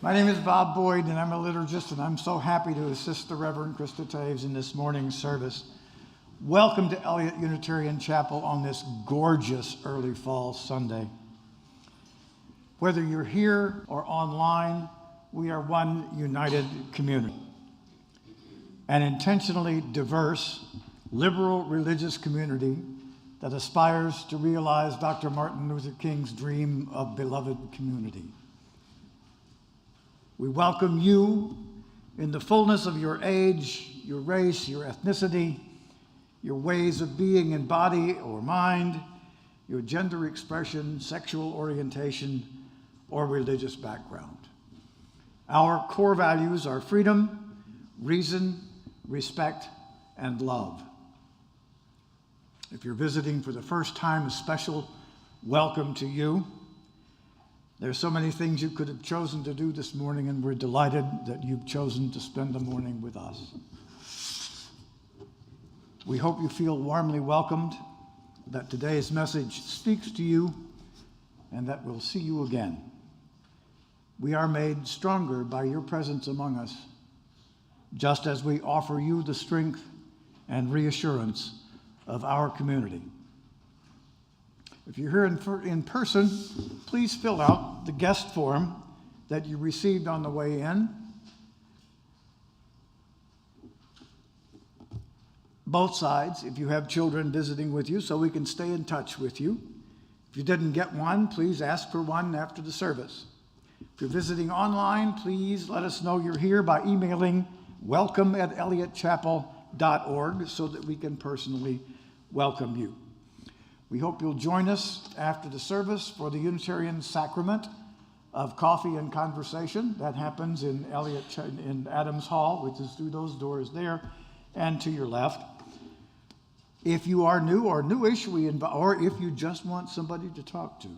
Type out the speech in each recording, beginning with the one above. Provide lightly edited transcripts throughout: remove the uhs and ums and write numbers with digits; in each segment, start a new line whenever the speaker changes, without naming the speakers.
My name is Bob Boyd, and I'm a liturgist, and I'm so happy to assist the Reverend Krista Taves in this morning's service. Welcome to Eliot Unitarian Chapel on this gorgeous early fall Sunday. Whether you're here or online, we are one united community. An intentionally diverse, liberal religious community that aspires to realize Dr. Martin Luther King's dream of beloved community. We welcome you in the fullness of your age, your race, your ethnicity, your ways of being in body or mind, your gender expression, sexual orientation, or religious background. Our core values are freedom, reason, respect, and love. If you're visiting for the first time, a special welcome to you. There's so many things you could have chosen to do this morning, and we're delighted that you've chosen to spend the morning with us. We hope you feel warmly welcomed, that today's message speaks to you, and that we'll see you again. We are made stronger by your presence among us, just as we offer you the strength and reassurance of our community. If you're here in person, please fill out the guest form that you received on the way in. Both sides, if you have children visiting with you, so we can stay in touch with you. If you didn't get one, please ask for one after the service. If you're visiting online, please let us know you're here by emailing welcome@eliotchapel.org so that we can personally welcome you. We hope you'll join us after the service for the Unitarian Sacrament of Coffee and Conversation. That happens in Adams Hall, which is through those doors there and to your left. If you are new or newish, or if you just want somebody to talk to,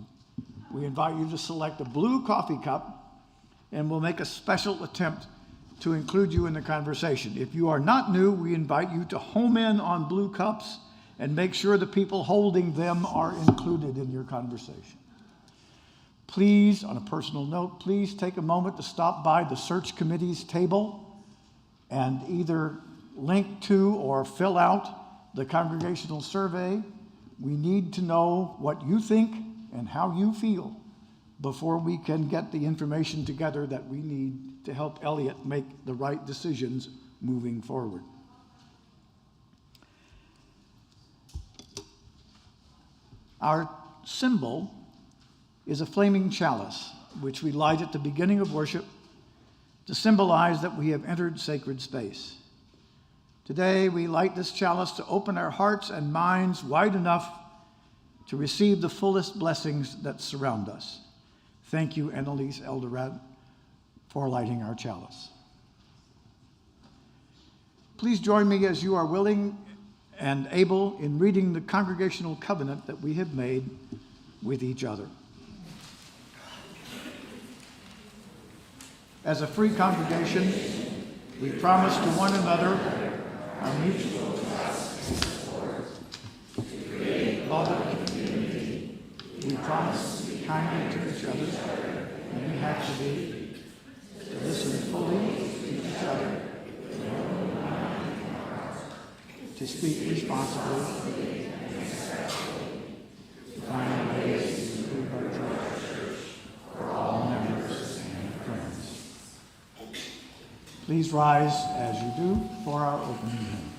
we invite you to select a blue coffee cup, and we'll make a special attempt to include you in the conversation. If you are not new, we invite you to home in on blue cups and make sure the people holding them are included in your conversation. Please, on a personal note, please take a moment to stop by the search committee's table and either link to or fill out the congregational survey. We need to know what you think and how you feel before we can get the information together that we need to help Eliot make the right decisions moving forward. Our symbol is a flaming chalice, which we light at the beginning of worship to symbolize that we have entered sacred space. Today, we light this chalice to open our hearts and minds wide enough to receive the fullest blessings that surround us. Thank you, Annalise Eldoret, for lighting our chalice. Please join me as you are willing and able in reading the congregational covenant that we have made with each other. As a free congregation, we promise to one another our mutual love and community. We promise to be kind to each other, and we have to be, to listen fully to each other, to speak responsibly, to find ways to improve our church for all members and friends. Please rise as you do for our opening hymn.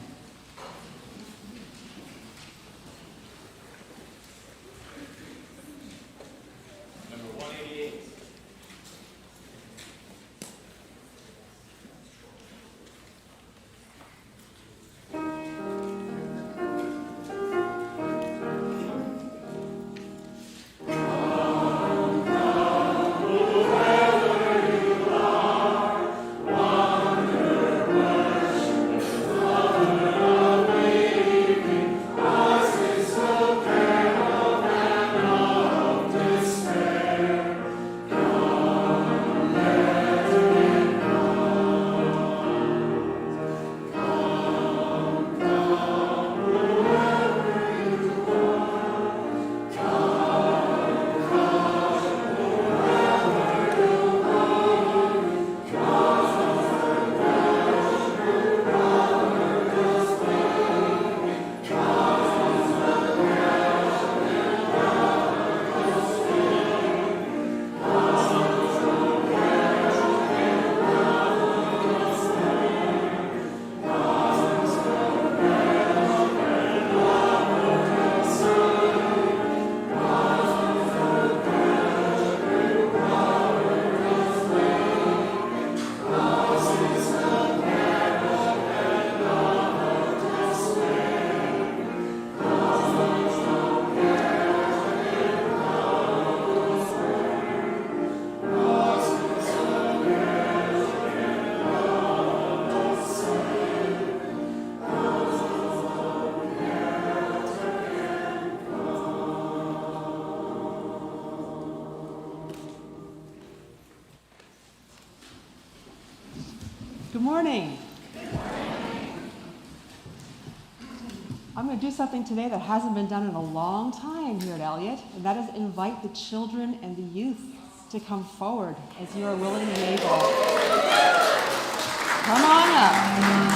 Thank you. Good morning. I'm going to do something today that hasn't been done in a long time here at Eliot, and that is invite the children and the youth to come forward as you are willing and able. Come on up.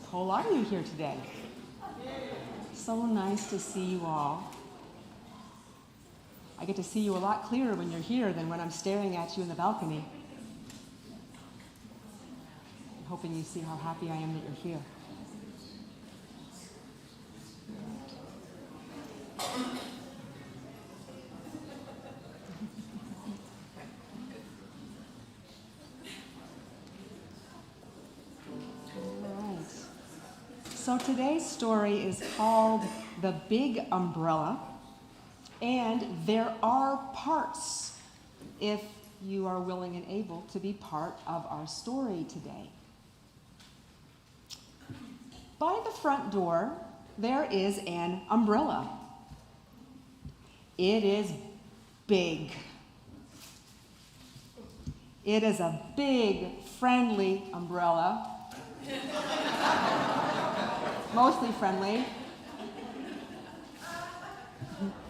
A whole lot of you here today. So nice to see you all. I get to see you a lot clearer when you're here than when I'm staring at you in the balcony. I'm hoping you see how happy I am that you're here. So today's story is called The Big Umbrella, and there are parts if you are willing and able to be part of our story today. By the front door, there is an umbrella. It is big. It is a big, friendly umbrella. Mostly friendly.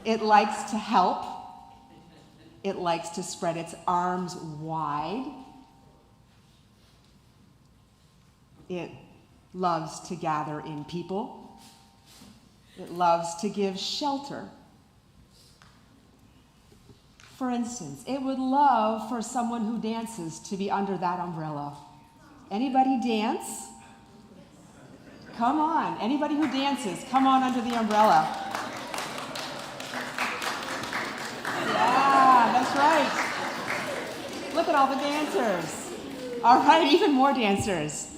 It likes to help. It likes to spread its arms wide. It loves to gather in people. It loves to give shelter. For instance, it would love for someone who dances to be under that umbrella. Anybody dance? Come on, anybody who dances, come on under the umbrella. Yeah, that's right. Look at all the dancers. All right, even more dancers.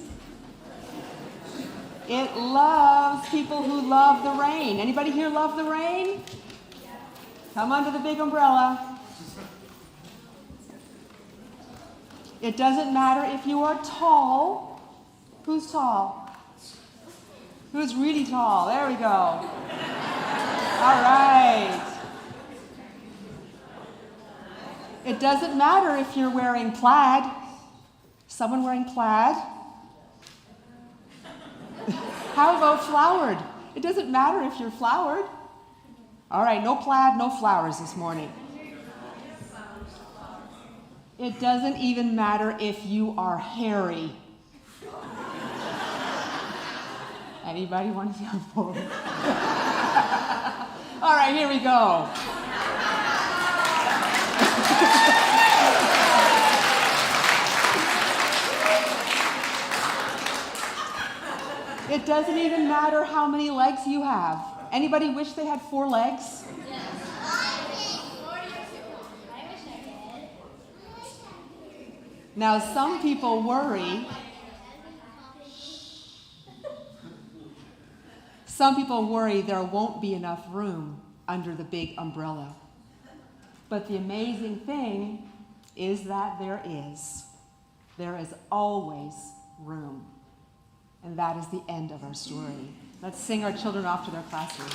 It loves people who love the rain. Anybody here love the rain? Come under the big umbrella. It doesn't matter if you are tall. Who's tall? Who's really tall? There we go. All right. It doesn't matter if you're wearing plaid. Someone wearing plaid? How about flowered? It doesn't matter if you're flowered. All right, no plaid, no flowers this morning. It doesn't even matter if you are hairy. Anybody want to come forward? All right, here we go. It doesn't even matter how many legs you have. Anybody wish they had 4 legs? Now, some people worry. Some people worry there won't be enough room under the big umbrella. But the amazing thing is that there is. There is always room. And that is the end of our story. Let's sing our children off to their classes.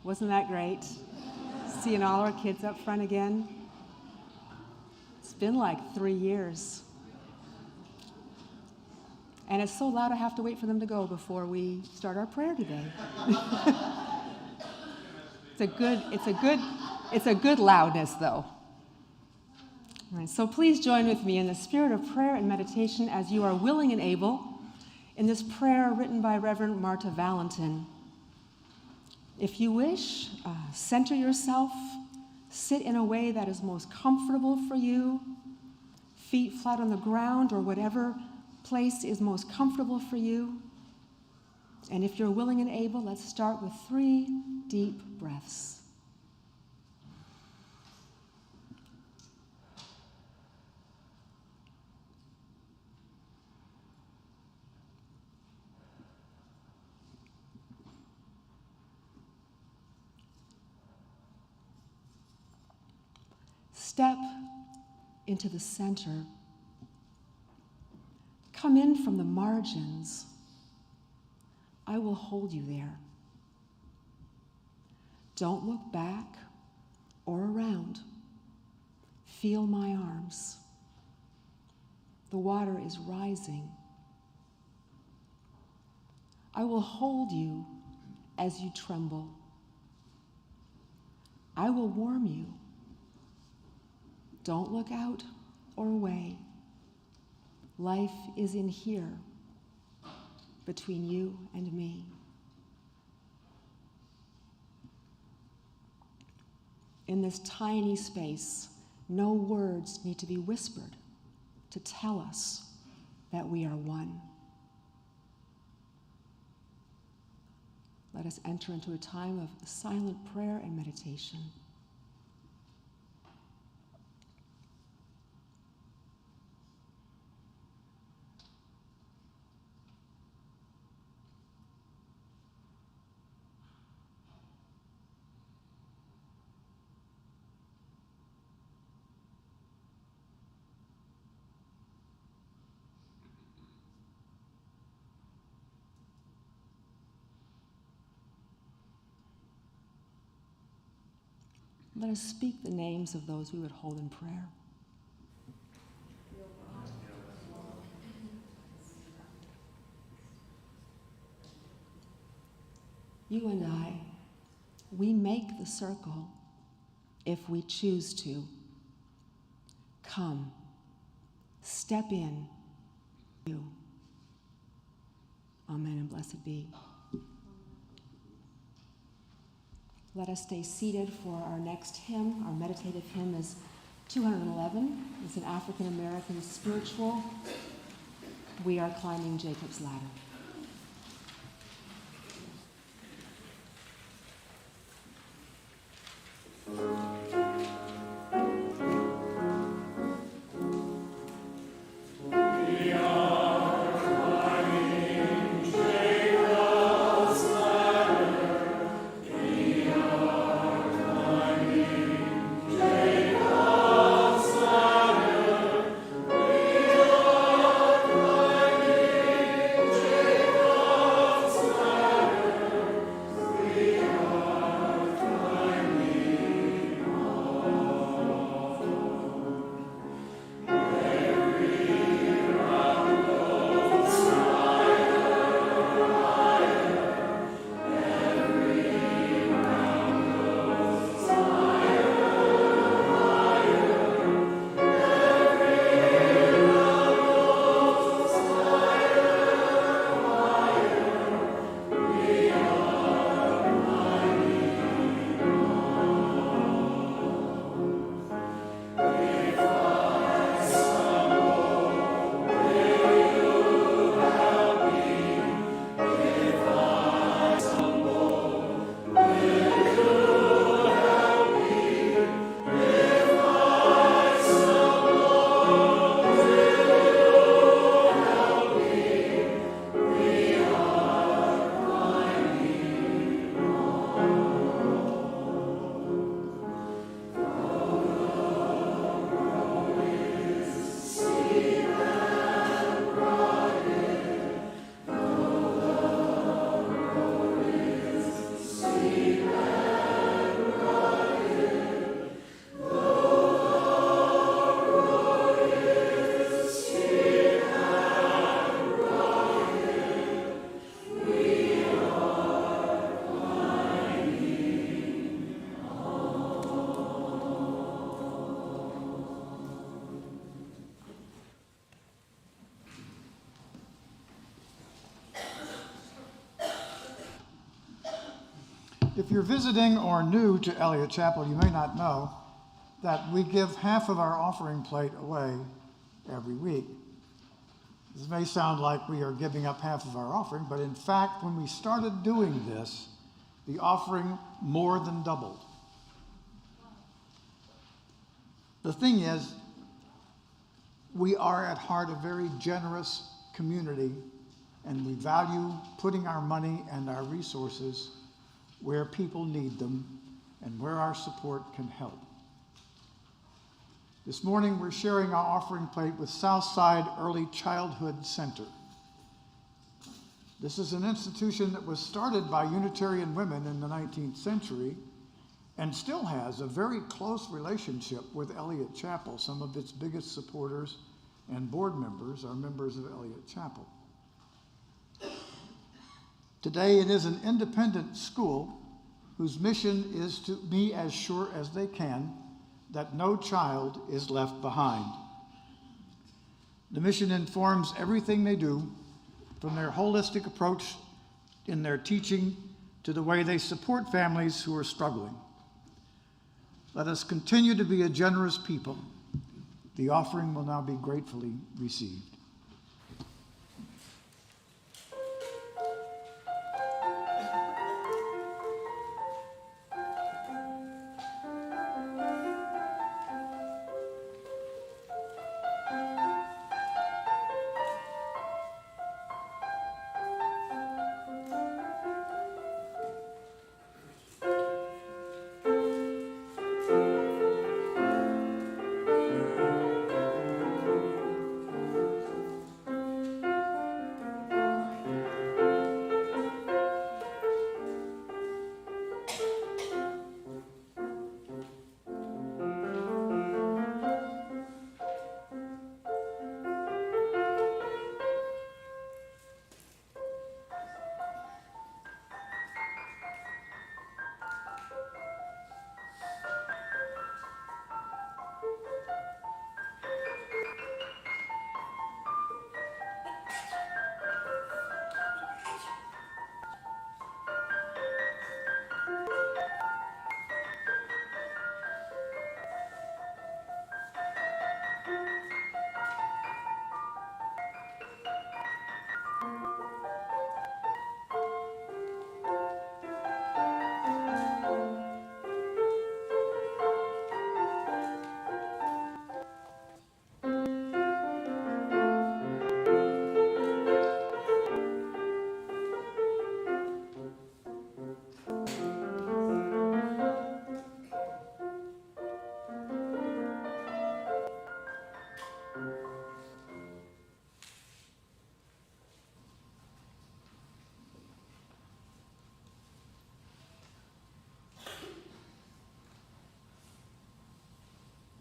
Wasn't that great? Seeing all our kids up front again. It's been like 3 years. And it's so loud I have to wait for them to go before we start our prayer today. It's a good loudness, though. All right, so please join with me in the spirit of prayer and meditation as you are willing and able in this prayer written by Reverend Marta Valentin. If you wish, center yourself, sit in a way that is most comfortable for you, feet flat on the ground or whatever place is most comfortable for you. And if you're willing and able, let's start with 3 deep breaths. Step into the center. Come in from the margins. I will hold you there. Don't look back or around. Feel my arms. The water is rising. I will hold you as you tremble. I will warm you. Don't look out or away. Life is in here, between you and me. In this tiny space, no words need to be whispered to tell us that we are one. Let us enter into a time of silent prayer and meditation. Let us speak the names of those we would hold in prayer. You and I, we make the circle if we choose to. Come, step in. You. Amen and blessed be. Let us stay seated for our next hymn. Our meditative hymn is 211. It's an African-American spiritual. We are climbing Jacob's ladder.
Thank you.
If you're visiting or new to Eliot Chapel, you may not know that we give half of our offering plate away every week. This may sound like we are giving up half of our offering, but in fact, when we started doing this, the offering more than doubled. The thing is, we are at heart a very generous community, and we value putting our money and our resources where people need them and where our support can help. This morning, we're sharing our offering plate with Southside Early Childhood Center. This is an institution that was started by Unitarian women in the 19th century and still has a very close relationship with Eliot Chapel. Some of its biggest supporters and board members are members of Eliot Chapel. Today, it is an independent school whose mission is to be as sure as they can that no child is left behind. The mission informs everything they do, from their holistic approach in their teaching to the way they support families who are struggling. Let us continue to be a generous people. The offering will now be gratefully received.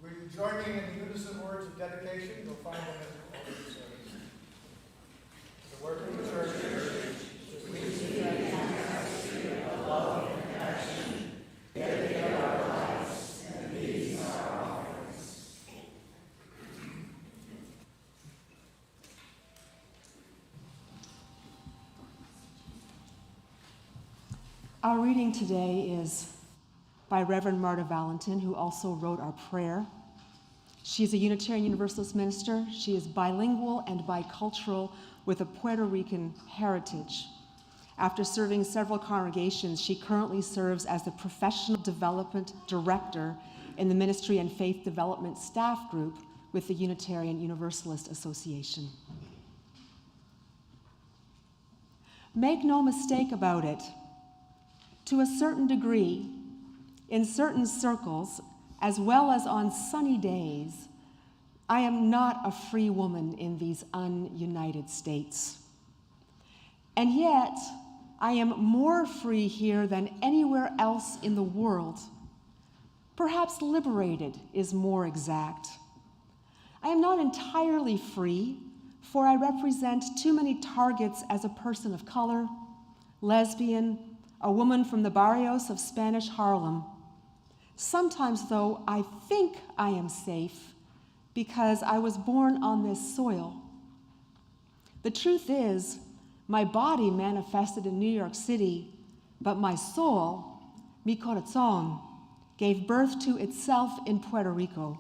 Will you join me in the unison words of dedication? You'll find them at the altar service. The work of the church is to please the capacity of love and compassion, dedicate our lives, and these are our offerings.
Our reading today is by Reverend Marta Valentin, who also wrote our prayer. She is a Unitarian Universalist minister. She is bilingual and bicultural with a Puerto Rican heritage. After serving several congregations, she currently serves as the Professional Development Director in the Ministry and Faith Development Staff Group with the Unitarian Universalist Association. Make no mistake about it, to a certain degree, in certain circles, as well as on sunny days, I am not a free woman in these ununited states. And yet, I am more free here than anywhere else in the world. Perhaps liberated is more exact. I am not entirely free, for I represent too many targets as a person of color, lesbian, a woman from the barrios of Spanish Harlem. Sometimes, though, I think I am safe because I was born on this soil. The truth is, my body manifested in New York City, but my soul mi corazón, gave birth to itself in Puerto Rico.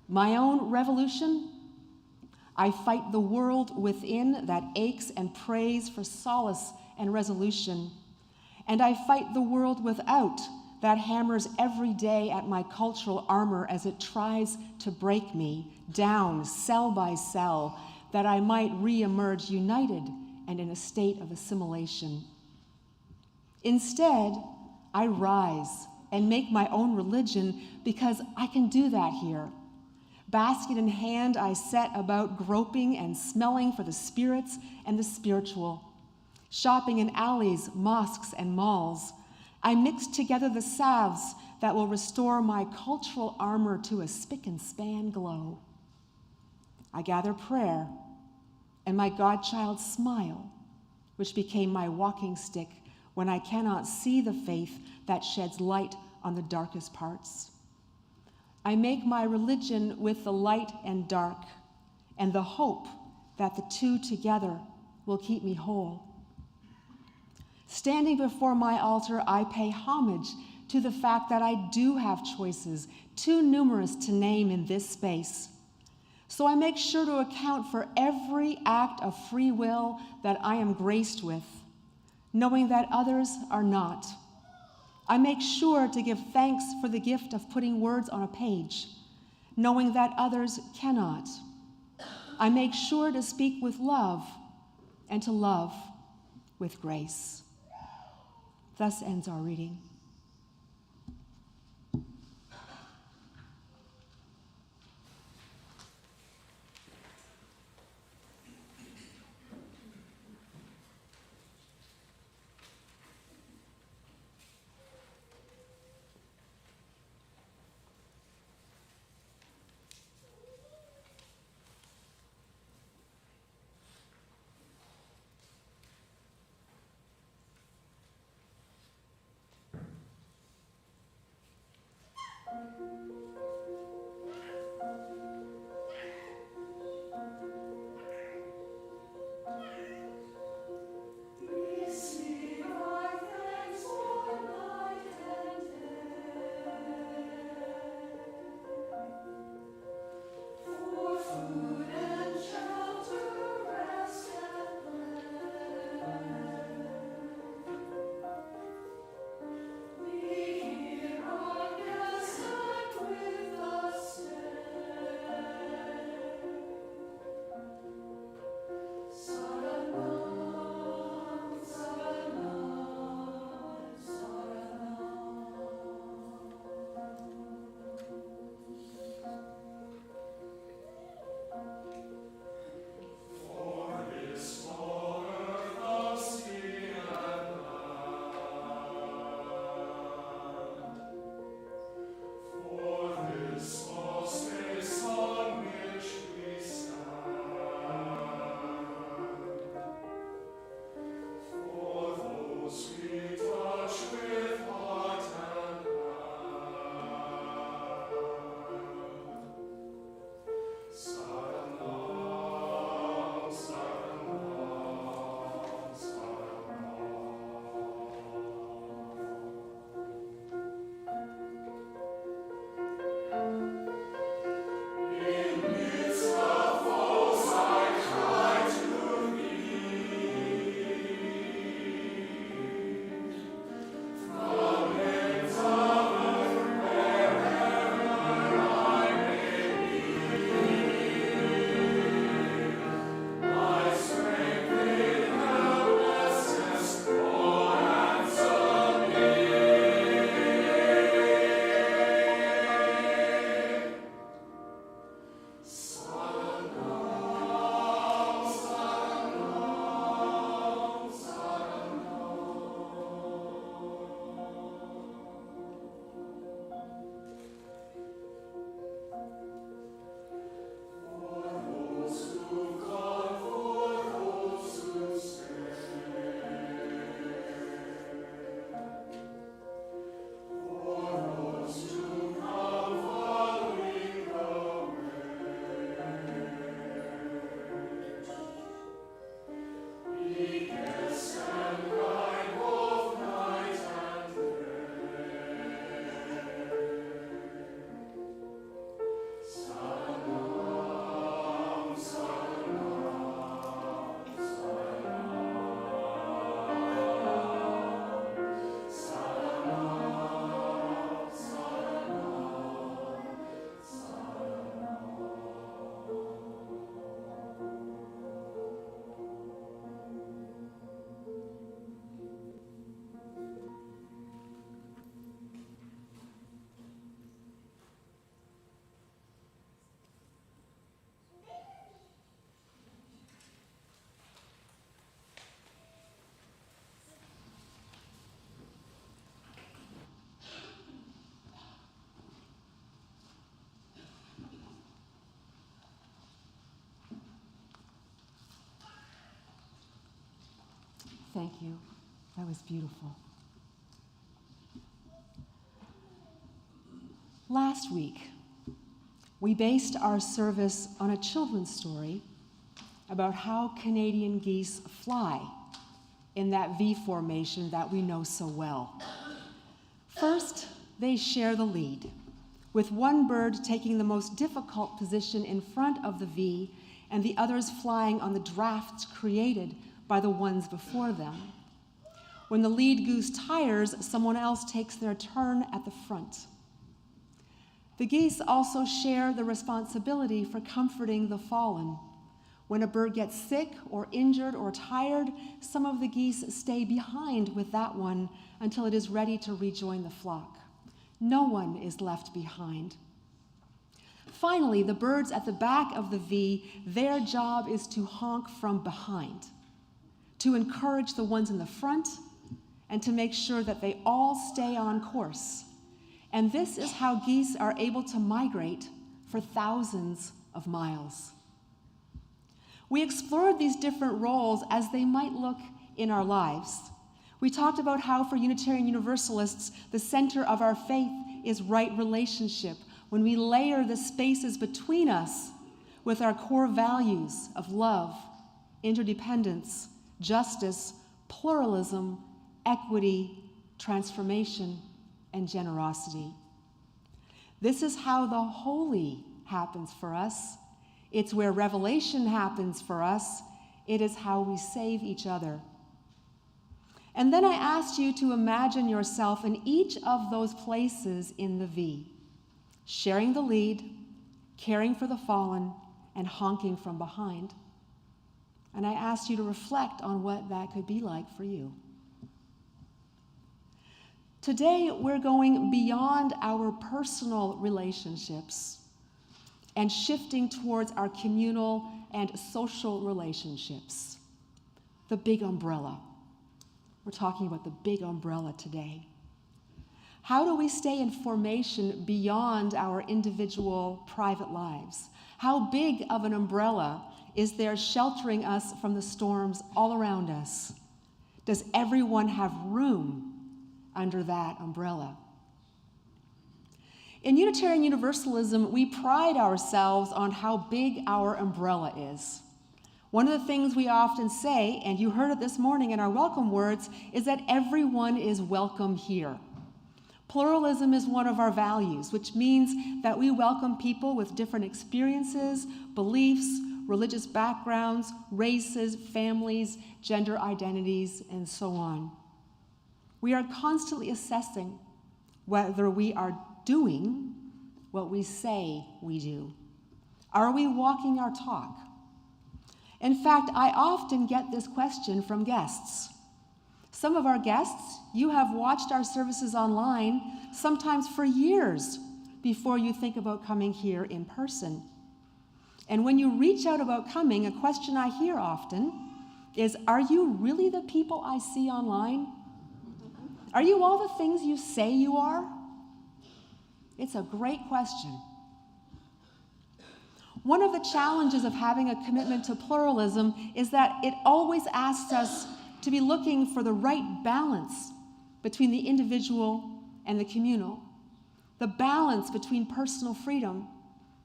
My own revolution, I fight the world within that aches and prays for solace and resolution. And I fight the world without that hammers every day at my cultural armor as it tries to break me down cell by cell, that I might re-emerge united and in a state of assimilation. Instead, I rise and make my own religion because I can do that here. Basket in hand, I set about groping and smelling for the spirits and the spiritual. Shopping in alleys, mosques, and malls, I mix together the salves that will restore my cultural armor to a spick and span glow. I gather prayer and my godchild's smile, which became my walking stick when I cannot see the faith that sheds light on the darkest parts. I make my religion with the light and dark, and the hope that the two together will keep me whole. Standing before my altar, I pay homage to the fact that I do have choices, too numerous to name in this space. So I make sure to account for every act of free will that I am graced with, knowing that others are not. I make sure to give thanks for the gift of putting words on a page, knowing that others cannot. I make sure to speak with love and to love with grace. Thus ends our reading. Thank you. That was beautiful. Last week, we based our service on a children's story about how Canadian geese fly in that V formation that we know so well. First, they share the lead, with one bird taking the most difficult position in front of the V and the others flying on the drafts created by the ones before them. When the lead goose tires, someone else takes their turn at the front. The geese also share the responsibility for comforting the fallen. When a bird gets sick or injured or tired, some of the geese stay behind with that one until it is ready to rejoin the flock. No one is left behind. Finally, the birds at the back of the V, their job is to honk from behind, to encourage the ones in the front, and to make sure that they all stay on course. And this is how geese are able to migrate for thousands of miles. We explored these different roles as they might look in our lives. We talked about how for Unitarian Universalists, the center of our faith is right relationship, when we layer the spaces between us with our core values of love, interdependence, justice, pluralism, equity, transformation, and generosity. This is how the holy happens for us. It's where revelation happens for us. It is how we save each other. And then I asked you to imagine yourself in each of those places in the V, sharing the lead, caring for the fallen, and honking from behind. And I asked you to reflect on what that could be like for you. Today, we're going beyond our personal relationships and shifting towards our communal and social relationships. The big umbrella. We're talking about the big umbrella today. How do we stay in formation beyond our individual private lives? How big of an umbrella is there sheltering us from the storms all around us? Does everyone have room under that umbrella? In Unitarian Universalism, we pride ourselves on how big our umbrella is. One of the things we often say, and you heard it this morning in our welcome words, is that everyone is welcome here. Pluralism is one of our values, which means that we welcome people with different experiences, beliefs, religious backgrounds, races, families, gender identities, and so on. We are constantly assessing whether we are doing what we say we do. Are we walking our talk? In fact, I often get this question from guests. Some of our guests, you have watched our services online, sometimes for years before you think about coming here in person. And when you reach out about coming, a question I hear often is, are you really the people I see online? Are you all the things you say you are? It's a great question. One of the challenges of having a commitment to pluralism is that it always asks us to be looking for the right balance between the individual and the communal, the balance between personal freedom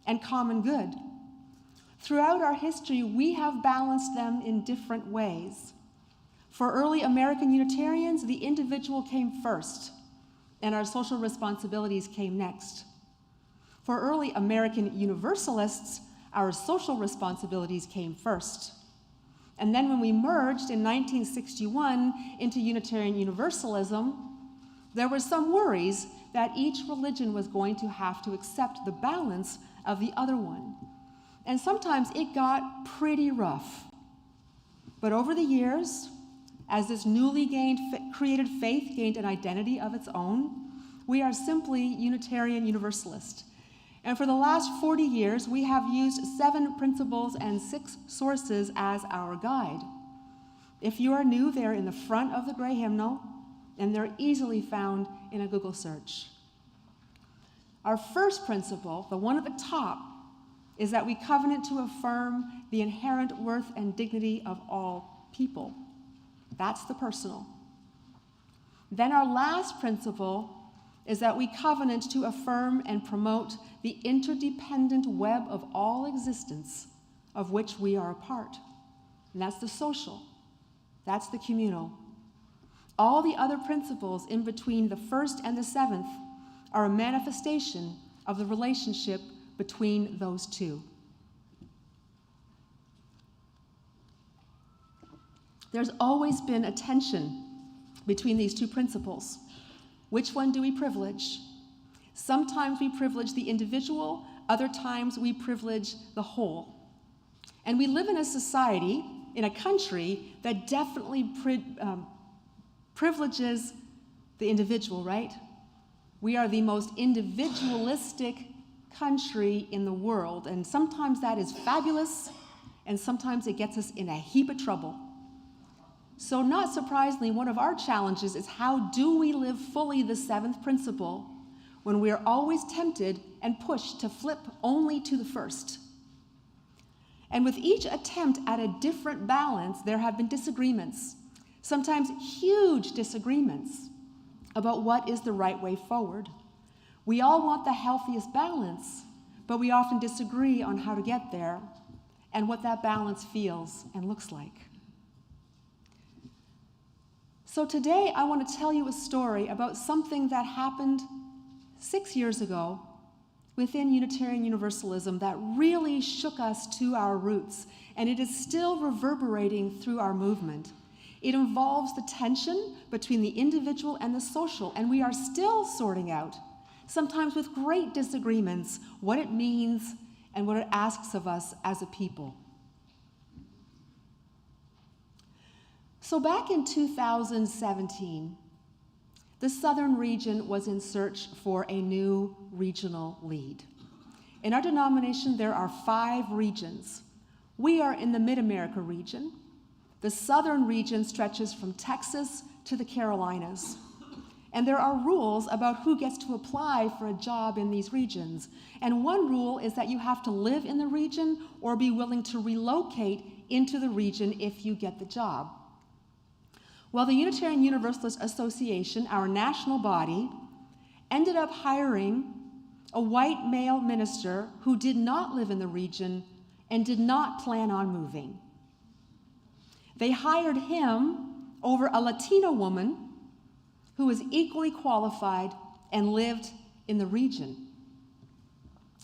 and common good. Throughout our history, we have balanced them in different ways. For early American Unitarians, the individual came first, and our social responsibilities came next. For early American Universalists, our social responsibilities came first. And then when we merged in 1961 into Unitarian Universalism, there were some worries that each religion was going to have to accept the balance of the other one. And sometimes it got pretty rough. But over the years, as this newly created faith gained an identity of its own, we are simply Unitarian Universalist. And for the last 40 years, we have used 7 principles and 6 sources as our guide. If you are new, they're in the front of the gray hymnal, and they're easily found in a Google search. Our first principle, the one at the top, is that we covenant to affirm the inherent worth and dignity of all people. That's the personal. Then our last principle is that we covenant to affirm and promote the interdependent web of all existence of which we are a part. And that's the social. That's the communal. All the other principles in between the first and the seventh are a manifestation of the relationship between those two. There's always been a tension between these two principles. Which one do we privilege? Sometimes we privilege the individual, other times we privilege the whole. And we live in a society, in a country, that definitely privileges the individual, right? We are the most individualistic country in the world, and sometimes that is fabulous, and sometimes it gets us in a heap of trouble. So not surprisingly, one of our challenges is how do we live fully the seventh principle when we are always tempted and pushed to flip only to the first? And with each attempt at a different balance, there have been disagreements, sometimes huge disagreements, about what is the right way forward. We all want the healthiest balance, but we often disagree on how to get there and what that balance feels and looks like. So today I want to tell you a story about something that happened 6 years ago within Unitarian Universalism that really shook us to our roots, and it is still reverberating through our movement. It involves the tension between the individual and the social, and we are still sorting out, sometimes with great disagreements, what it means and what it asks of us as a people. So back in 2017, the Southern region was in search for a new regional lead. In our denomination, there are 5 regions. We are in the Mid-America region. The Southern region stretches from Texas to the Carolinas. And there are rules about who gets to apply for a job in these regions. And one rule is that you have to live in the region or be willing to relocate into the region if you get the job. Well, the Unitarian Universalist Association, our national body, ended up hiring a white male minister who did not live in the region and did not plan on moving. They hired him over a Latina woman who was equally qualified and lived in the region.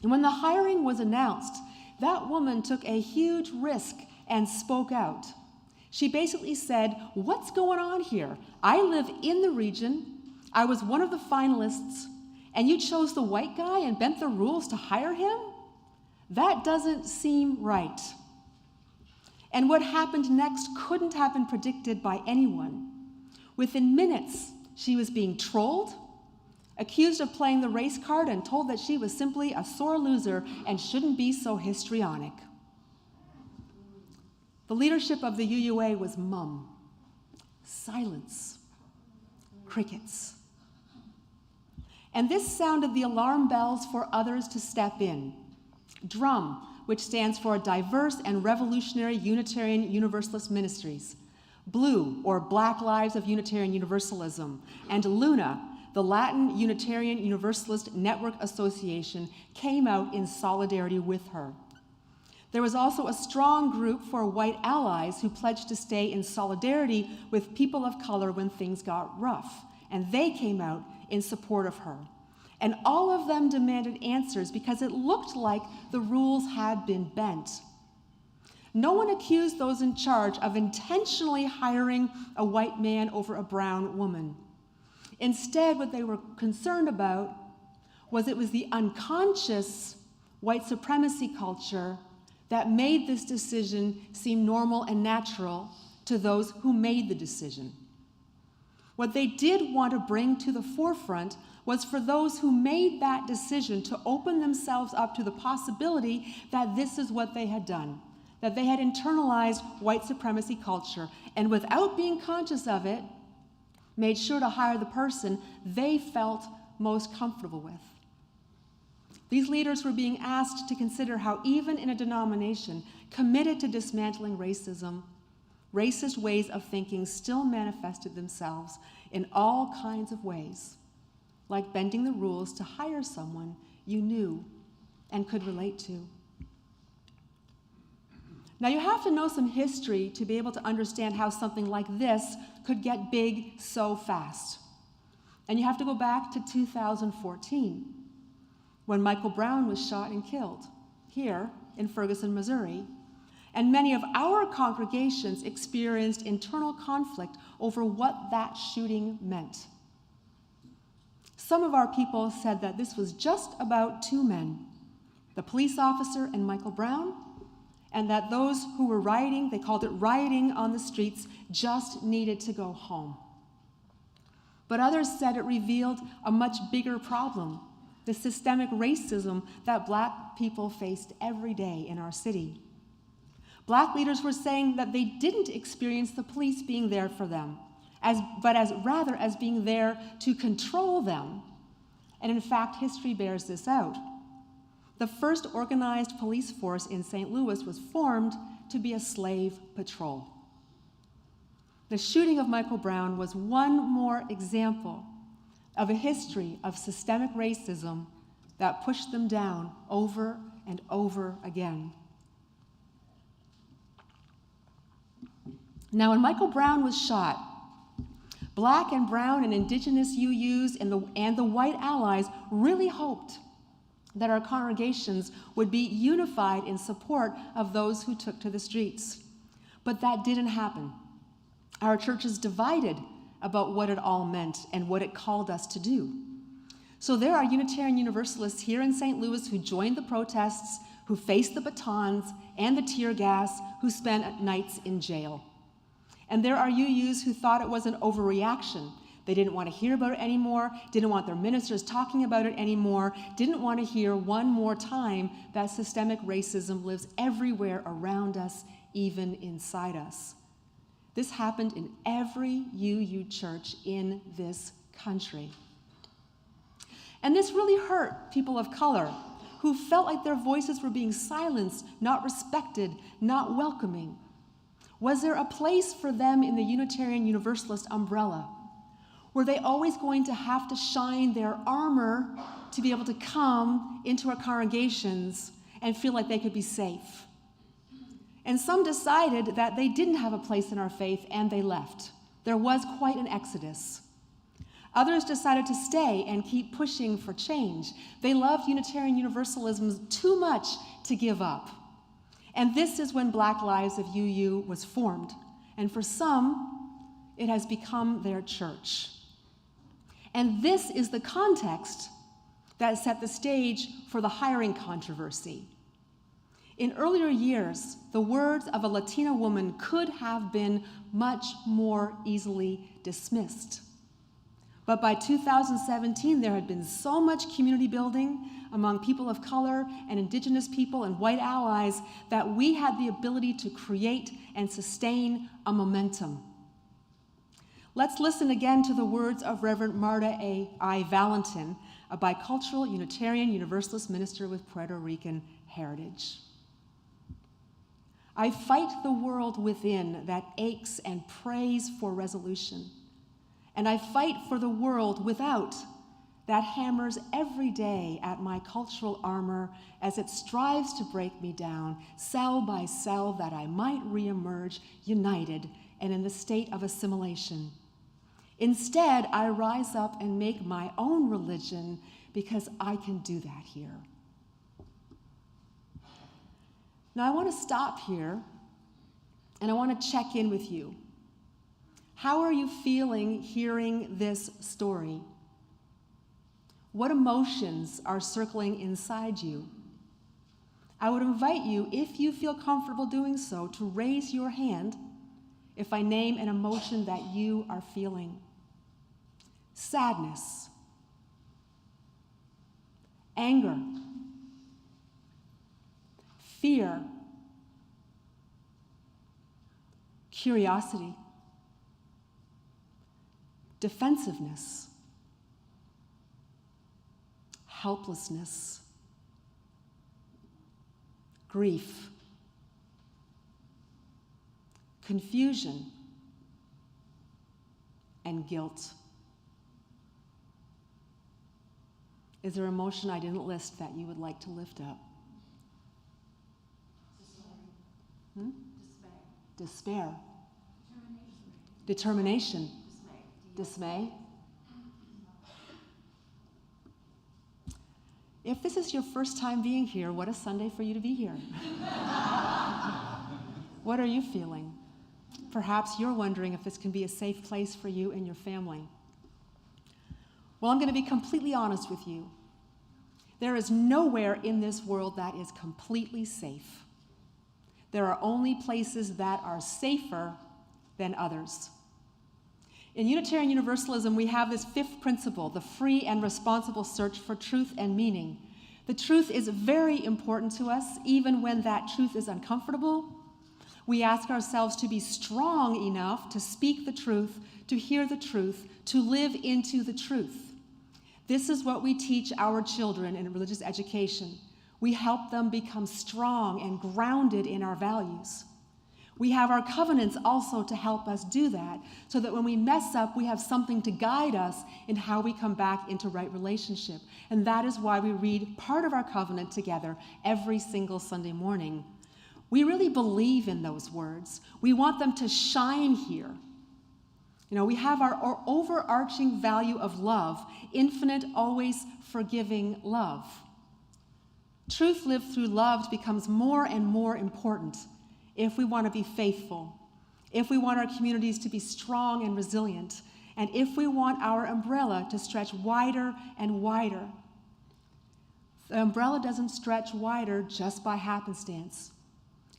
And when the hiring was announced, that woman took a huge risk and spoke out. She basically said, "What's going on here? I live in the region. I was one of the finalists, and you chose the white guy and bent the rules to hire him? That doesn't seem right." And what happened next couldn't have been predicted by anyone. Within minutes, she was being trolled, accused of playing the race card, and told that she was simply a sore loser and shouldn't be so histrionic. The leadership of the UUA was mum. Silence. Crickets. And this sounded the alarm bells for others to step in. DRUM, which stands for Diverse and Revolutionary Unitarian Universalist Ministries. BLUE, or Black Lives of Unitarian Universalism. And LUNA, the Latin Unitarian Universalist Network Association, came out in solidarity with her. There was also a strong group for white allies who pledged to stay in solidarity with people of color when things got rough, and they came out in support of her. And all of them demanded answers because it looked like the rules had been bent. No one accused those in charge of intentionally hiring a white man over a brown woman. Instead, what they were concerned about was it was the unconscious white supremacy culture that made this decision seem normal and natural to those who made the decision. What they did want to bring to the forefront was for those who made that decision to open themselves up to the possibility that this is what they had done, that they had internalized white supremacy culture, and without being conscious of it, made sure to hire the person they felt most comfortable with. These leaders were being asked to consider how even in a denomination committed to dismantling racism, Racist ways of thinking still manifested themselves in all kinds of ways, like bending the rules to hire someone you knew and could relate to. Now, you have to know some history to be able to understand how something like this could get big so fast. And you have to go back to 2014, when Michael Brown was shot and killed here in Ferguson, Missouri. And many of our congregations experienced internal conflict over what that shooting meant. Some of our people said that this was just about two men, the police officer and Michael Brown, and that those who were rioting, they called it rioting on the streets, just needed to go home. But others said it revealed a much bigger problem, the systemic racism that Black people faced every day in our city. Black leaders were saying that they didn't experience the police being there for them, but rather as being there to control them. And in fact, history bears this out. The first organized police force in St. Louis was formed to be a slave patrol. The shooting of Michael Brown was one more example of a history of systemic racism that pushed them down over and over again. Now, when Michael Brown was shot, Black and brown and indigenous UUs and the white allies really hoped that our congregations would be unified in support of those who took to the streets. But that didn't happen. Our churches divided about what it all meant and what it called us to do. So there are Unitarian Universalists here in St. Louis who joined the protests, who faced the batons and the tear gas, who spent nights in jail. And there are UUs who thought it was an overreaction. They didn't want to hear about it anymore, didn't want their ministers talking about it anymore, didn't want to hear one more time that systemic racism lives everywhere around us, even inside us. This happened in every UU church in this country. And this really hurt people of color who felt like their voices were being silenced, not respected, not welcoming. Was there a place for them in the Unitarian Universalist umbrella? Were they always going to have to shine their armor to be able to come into our congregations and feel like they could be safe? And some decided that they didn't have a place in our faith and they left. There was quite an exodus. Others decided to stay and keep pushing for change. They loved Unitarian Universalism too much to give up. And this is when Black Lives of UU was formed. And for some, it has become their church. And this is the context that set the stage for the hiring controversy. In earlier years, the words of a Latina woman could have been much more easily dismissed. But by 2017, there had been so much community building among people of color and indigenous people and white allies that we had the ability to create and sustain a momentum. Let's listen again to the words of Reverend Marta I. Valentin, a bicultural Unitarian Universalist minister with Puerto Rican heritage. I fight the world within that aches and prays for resolution. And I fight for the world without that hammers every day at my cultural armor as it strives to break me down, cell by cell, that I might reemerge united and in the state of assimilation. Instead, I rise up and make my own religion because I can do that here. Now, I want to stop here and I want to check in with you. How are you feeling hearing this story? What emotions are circling inside you? I would invite you, if you feel comfortable doing so, to raise your hand if I name an emotion that you are feeling. Sadness, anger, fear, curiosity, defensiveness, helplessness, grief, confusion, and guilt. Is there an emotion I didn't list that you would like to lift up? Despair. Determination. Dismay. If this is your first time being here, what a Sunday for you to be here. What are you feeling? Perhaps you're wondering if this can be a safe place for you and your family. Well, I'm going to be completely honest with you. There is nowhere in this world that is completely safe. There are only places that are safer than others. In Unitarian Universalism, we have this fifth principle, the free and responsible search for truth and meaning. The truth is very important to us, even when that truth is uncomfortable. We ask ourselves to be strong enough to speak the truth, to hear the truth, to live into the truth. This is what we teach our children in religious education. We help them become strong and grounded in our values. We have our covenants also to help us do that, so that when we mess up, we have something to guide us in how we come back into right relationship. And that is why we read part of our covenant together every single Sunday morning. We really believe in those words. We want them to shine here. You know, we have our overarching value of love, infinite, always forgiving love. Truth lived through love becomes more and more important if we want to be faithful, if we want our communities to be strong and resilient, and if we want our umbrella to stretch wider and wider. The umbrella doesn't stretch wider just by happenstance.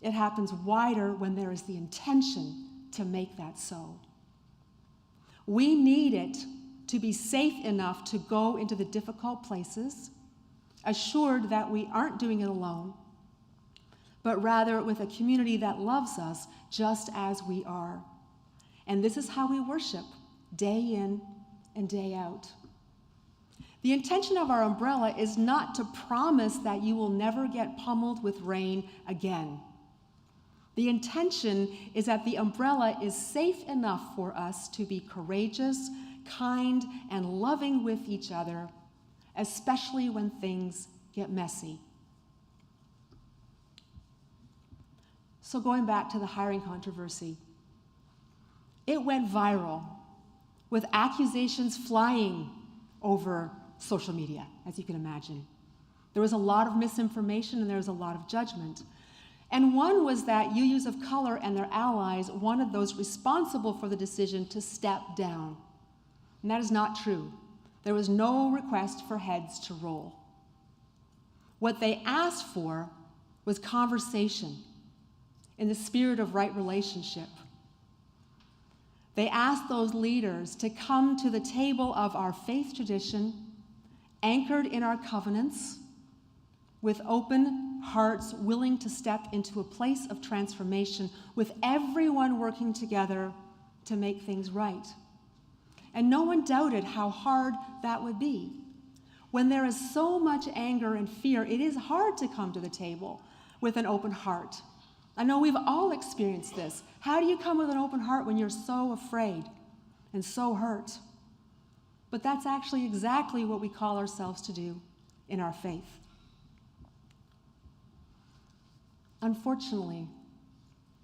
It happens wider when there is the intention to make that so. We need it to be safe enough to go into the difficult places, assured that we aren't doing it alone, but rather with a community that loves us just as we are. And this is how we worship, day in and day out. The intention of our umbrella is not to promise that you will never get pummeled with rain again. The intention is that the umbrella is safe enough for us to be courageous, kind, and loving with each other, especially when things get messy. So going back to the hiring controversy, it went viral with accusations flying over social media, as you can imagine. There was a lot of misinformation and there was a lot of judgment. And one was that UUs of color and their allies wanted those responsible for the decision to step down. And that is not true. There was no request for heads to roll. What they asked for was conversation in the spirit of right relationship. They asked those leaders to come to the table of our faith tradition, anchored in our covenants, with open hearts willing to step into a place of transformation, with everyone working together to make things right. And no one doubted how hard that would be. When there is so much anger and fear, it is hard to come to the table with an open heart. I know we've all experienced this. How do you come with an open heart when you're so afraid and so hurt? But that's actually exactly what we call ourselves to do in our faith. Unfortunately,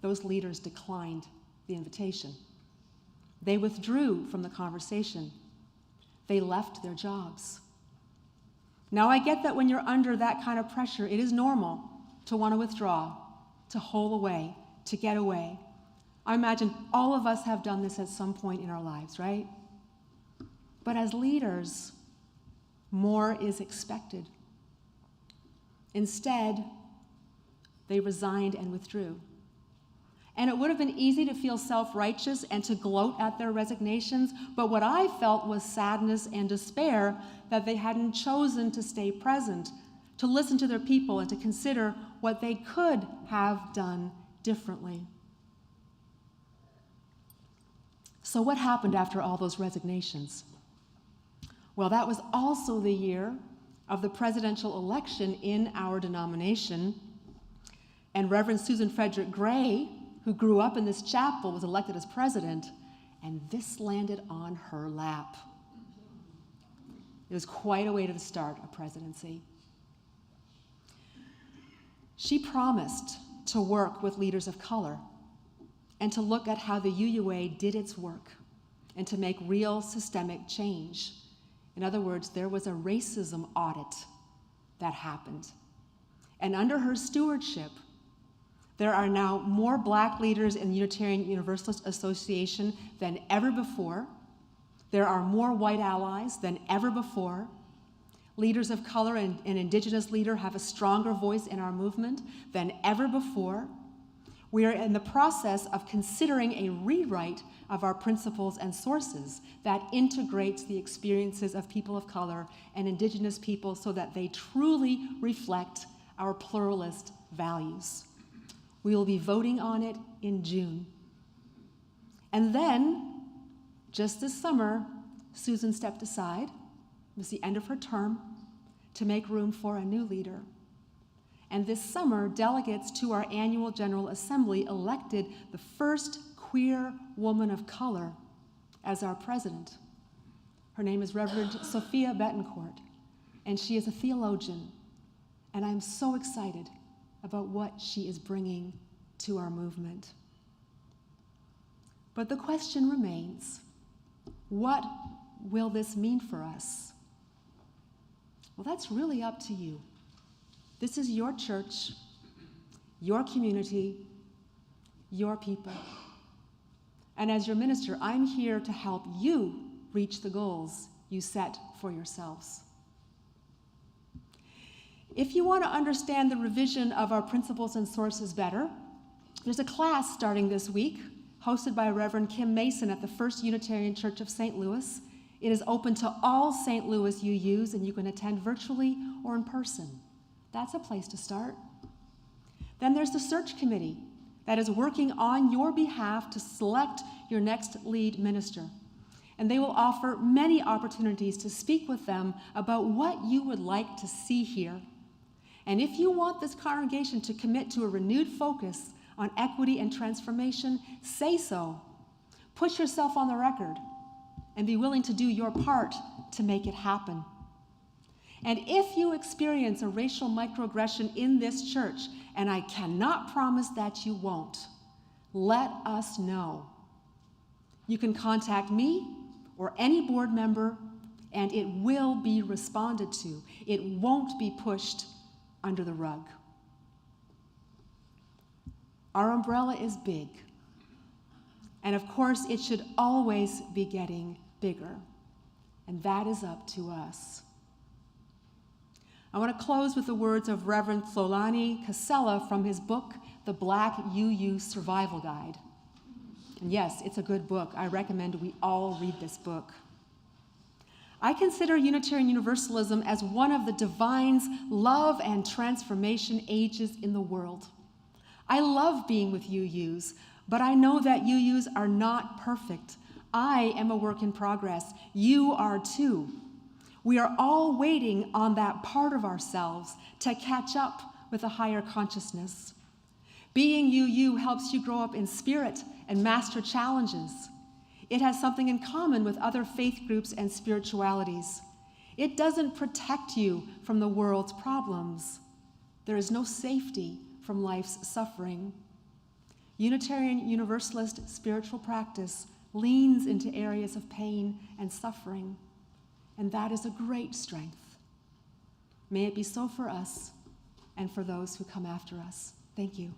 those leaders declined the invitation. They withdrew from the conversation. They left their jobs. Now, I get that when you're under that kind of pressure, it is normal to want to withdraw, to hole away, to get away. I imagine all of us have done this at some point in our lives, right? But as leaders, more is expected. Instead, they resigned and withdrew. And it would have been easy to feel self-righteous and to gloat at their resignations, but what I felt was sadness and despair that they hadn't chosen to stay present, to listen to their people, and to consider what they could have done differently. So what happened after all those resignations? Well, that was also the year of the presidential election in our denomination, and Reverend Susan Frederick Gray who grew up in this chapel, was elected as president, and this landed on her lap. It was quite a way to the start of presidency. She promised to work with leaders of color and to look at how the UUA did its work and to make real systemic change. In other words, there was a racism audit that happened. And under her stewardship, there are now more Black leaders in the Unitarian Universalist Association than ever before. There are more white allies than ever before. Leaders of color and indigenous leaders have a stronger voice in our movement than ever before. We are in the process of considering a rewrite of our principles and sources that integrates the experiences of people of color and indigenous people so that they truly reflect our pluralist values. We will be voting on it in June. And then, just this summer, Susan stepped aside. It was the end of her term to make room for a new leader. And this summer, delegates to our annual General Assembly elected the first queer woman of color as our president. Her name is Reverend Sophia Betancourt, and she is a theologian. And I'm so excited about what she is bringing to our movement. But the question remains, what will this mean for us? Well, that's really up to you. This is your church, your community, your people. And as your minister, I'm here to help you reach the goals you set for yourselves. If you want to understand the revision of our principles and sources better, there's a class starting this week, hosted by Reverend Kim Mason at the First Unitarian Church of St. Louis. It is open to all St. Louis UUs, and you can attend virtually or in person. That's a place to start. Then there's the search committee that is working on your behalf to select your next lead minister. And they will offer many opportunities to speak with them about what you would like to see here. And if you want this congregation to commit to a renewed focus on equity and transformation, say so. Push yourself on the record and be willing to do your part to make it happen. And if you experience a racial microaggression in this church, and I cannot promise that you won't, let us know. You can contact me or any board member, and it will be responded to. It won't be pushed under the rug. Our umbrella is big, and of course it should always be getting bigger, and that is up to us. I want to close with the words of Reverend Thlolani Casella from his book, The Black UU Survival Guide. And yes, it's a good book. I recommend we all read this book. I consider Unitarian Universalism as one of the divine's love and transformation ages in the world. I love being with UUs, but I know that UUs are not perfect. I am a work in progress. You are too. We are all waiting on that part of ourselves to catch up with a higher consciousness. Being UU helps you grow up in spirit and master challenges. It has something in common with other faith groups and spiritualities. It doesn't protect you from the world's problems. There is no safety from life's suffering. Unitarian Universalist spiritual practice leans into areas of pain and suffering, and that is a great strength. May it be so for us and for those who come after us. Thank you.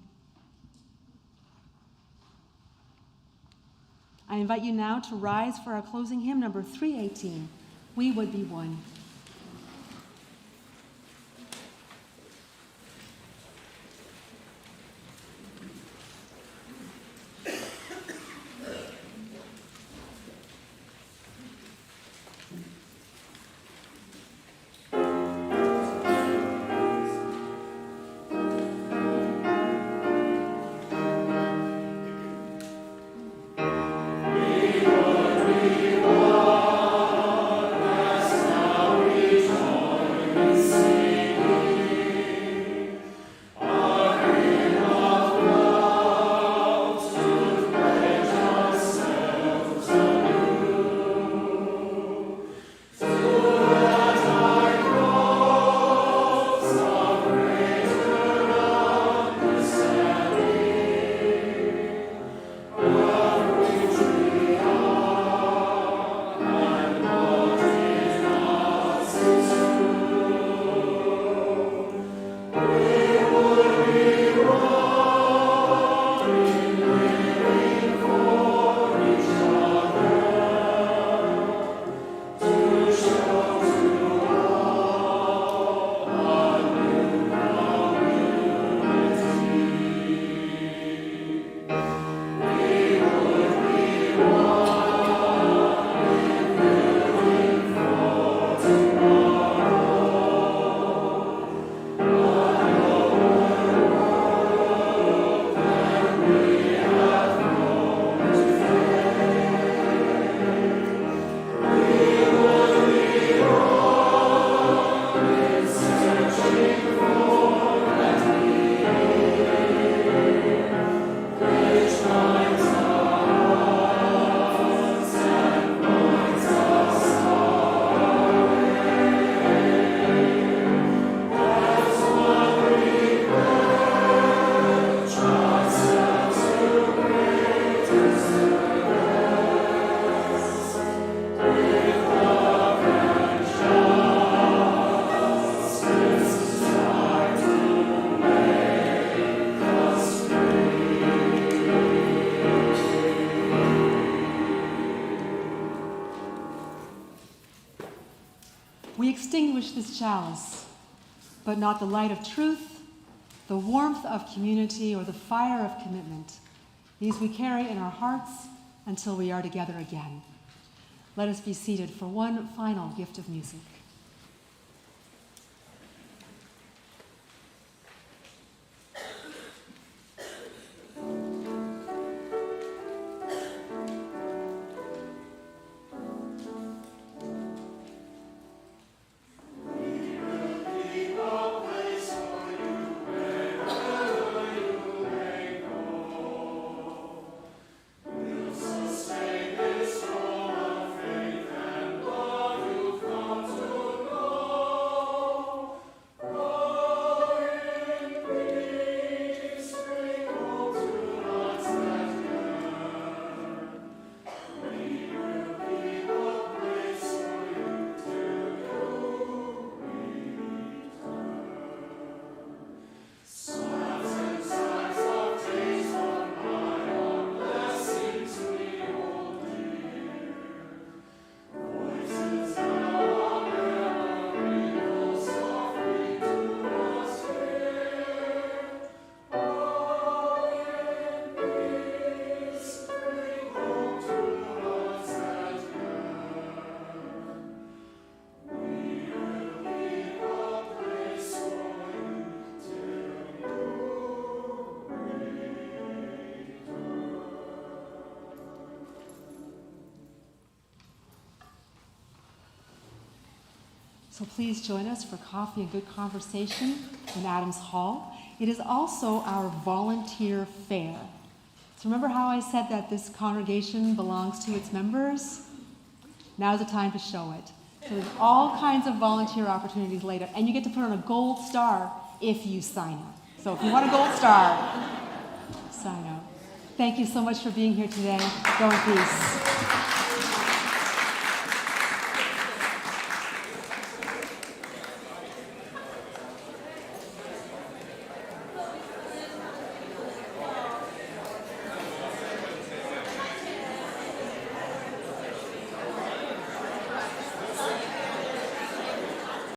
I invite you now to rise for our closing hymn, number 318, We Would Be One.
We would be one, as now
we extinguish this chalice, but not the light of truth, the warmth of community, or the fire of commitment. These we carry in our hearts until we are together again. Let us be seated for one final gift of music. So please join us for coffee and good conversation in Adams Hall. It is also our volunteer fair. So remember how I said that this congregation belongs to its members? Now's the time to show it. So there's all kinds of volunteer opportunities later, and you get to put on a gold star if you sign up. So if you want a gold star, sign up. Thank you so much for being here today. Go in peace.